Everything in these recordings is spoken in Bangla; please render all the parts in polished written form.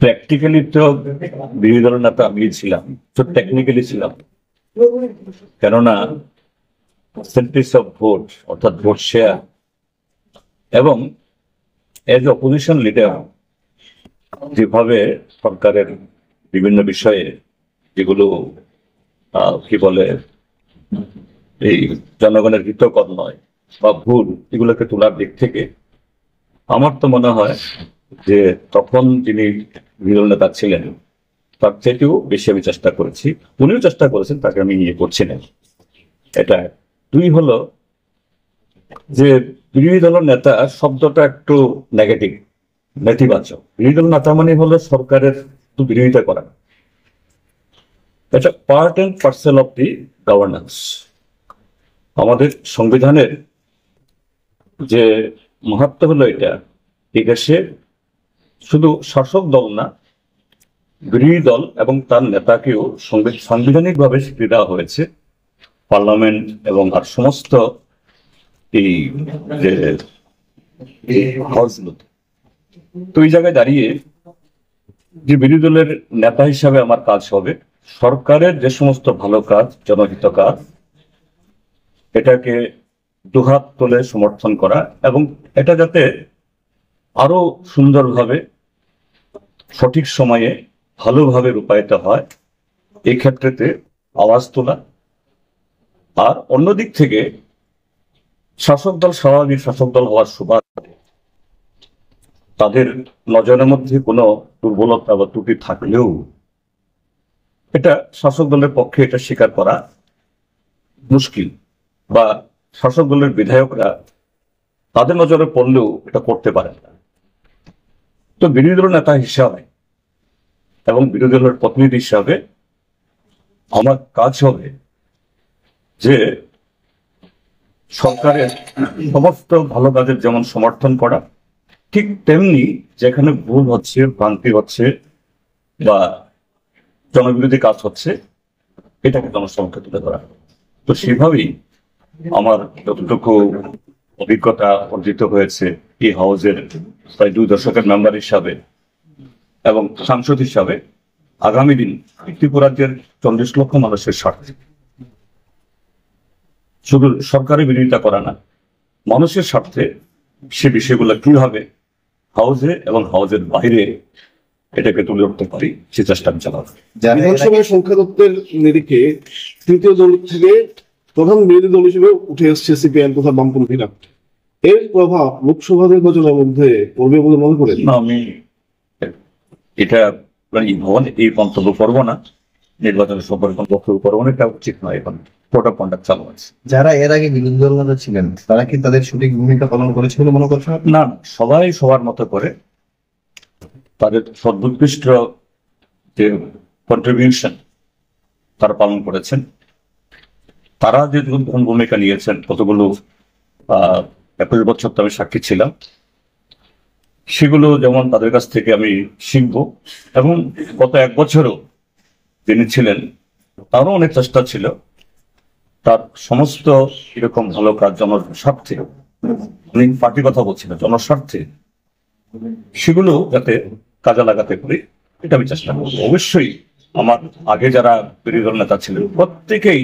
প্র্যাকটিক্যালি তো বিরোধী দলের নেতা আমি ছিলাম, তো টেকনিক্যালি ছিলাম। কেননা পার্সেন্টেজ অফ ভোট, অর্থাৎ ভোট শেয়ার, এবং এজ অপোজিশন লিডার যেভাবে সরকারের বিভিন্ন বিষয়ে যেগুলো কি বলে এই জনগণের হিতকর নয় বা ভুল, এগুলোকে তোলার দিক থেকে আমার তো মনে হয় যে তখন যিনি বিরোধী নেতা ছিলেন তার থেকেও বেশি আমি চেষ্টা করেছি। উনিও চেষ্টা করেছেন, তাকে আমি ইয়ে করছি না। এটা দুই হলো যে বিরোধী দলের নেতা শব্দটা একটু নেগেটিভ, নেতিবাচক। বিরোধী দল নেতা মানে হলো সরকারের বিরোধিতা করা। এটা part and parcel of the governance. আমাদের সংবিধানের যে মাহাত্ম হলো এটা, এই দেশে শুধু শাসক দল না, বিরোধী দল এবং তার নেতাকেও সাংবিধানিক ভাবে স্বীকৃতি দেওয়া হয়েছে পার্লামেন্ট এবং আর সমস্ত এই যে হাউসগুলোতে। তো এই জায়গায় দাঁড়িয়ে যে বিরোধী দলের নেতা হিসাবে আমার কাজ হবে সরকারের যে সমস্ত ভালো কাজ, জনহিত কাজ, এটাকে দুহাত তুলে সমর্থন করা এবং এটা যাতে আরো সুন্দরভাবে সঠিক সময়ে ভালোভাবে রূপায়িত হয় এই ক্ষেত্রেতে আওয়াজ তোলা। আর অন্যদিক থেকে শাসক দল স্বাভাবিক শাসক দল হওয়ার সুবাদে তাদের নজরের মধ্যে কোনো দুর্বলতা বা ত্রুটি থাকলেও এটা শাসক দলের পক্ষে এটা স্বীকার করা মুশকিল, বা শাসক দলের বিধায়করা তাদের নজরে পড়লেও এটা করতে পারেন না। তো বিরোধী দলের নেতা হিসাবে এবং বিরোধী দলের প্রতিনিধি হিসাবে আমার কাজ হবে যে সরকারের সমস্ত ভালো কাজের যেমন সমর্থন করা, ঠিক তেমনি যেখানে ভুল হচ্ছে, ভ্রান্তি হচ্ছে বা জনবিরোধী কাজ হচ্ছে এটাকে জনসমক্ষে তুলে ধরা। তো সেভাবেই আমার যতটুকু অভিজ্ঞতা অর্জিত হয়েছে এই হাউসের প্রায় 2 দশকের মেম্বার হিসাবে এবং সাংসদ হিসাবে, আগামী দিন ত্রিপুরাজ্যের 40 লক্ষ মানুষের স্বার্থে শুধু সরকারের বিরোধিতা করা না, মানুষের স্বার্থে সে বিষয়গুলো কিভাবে হাউসে এবং হাউসের বাইরে এটাকে তুলে উঠতে পারি সে চেষ্টা আমি চালাবো। বিধানসভায় সংখ্যা তত্ত্বের নিরিখে তৃতীয় দল থেকে প্রধান বিরোধী দল হিসেবে উঠে এসছে সিপিআইএম তথা বামপন্থীরা। এর প্রভাব লোকসভা নির্বাচনের মধ্যে পড়বে বলে মনে করেন? না, আমি এটা এই মন্তব্য করবো না, নির্বাচনের সম্পর্কে বক্তব্য করবো না, এটা উচিত নয়। এখন কোড অফ কন্ডাক্ট চালু আছে। যারা এর আগে বিরোধী দল নেতা ছিলেন তারা কি তাদের সঠিক ভূমিকা পালন করেছে বলে মনে করছেন? না, সবাই সবার মতো করে তাদের সর্বোৎকৃষ্ট যে কন্ট্রিবিউশন তারা পালন করেছেন। তারা যে ভূমিকা নিয়েছেন, কতগুলো 21 বছর তো আমি সাক্ষী ছিলাম, সেগুলো যেমন তাদের কাছ থেকে আমি শিখবো। এবং গত 1 বছরও যিনি ছিলেন তারও অনেক চেষ্টা ছিল তার সমস্ত এরকম ভালো কাজ জনস্বার্থে, আমি পার্টির কথা বলছি না, জনস্বার্থে সেগুলো যাতে কাজে লাগাতে পারি এটা আমি চেষ্টা করবো। অবশ্যই আমার আগে যারা বিরোধী দল নেতা ছিলেন প্রত্যেকেই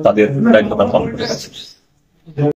তাদের দায়িত্বটা পালন করে গেছে।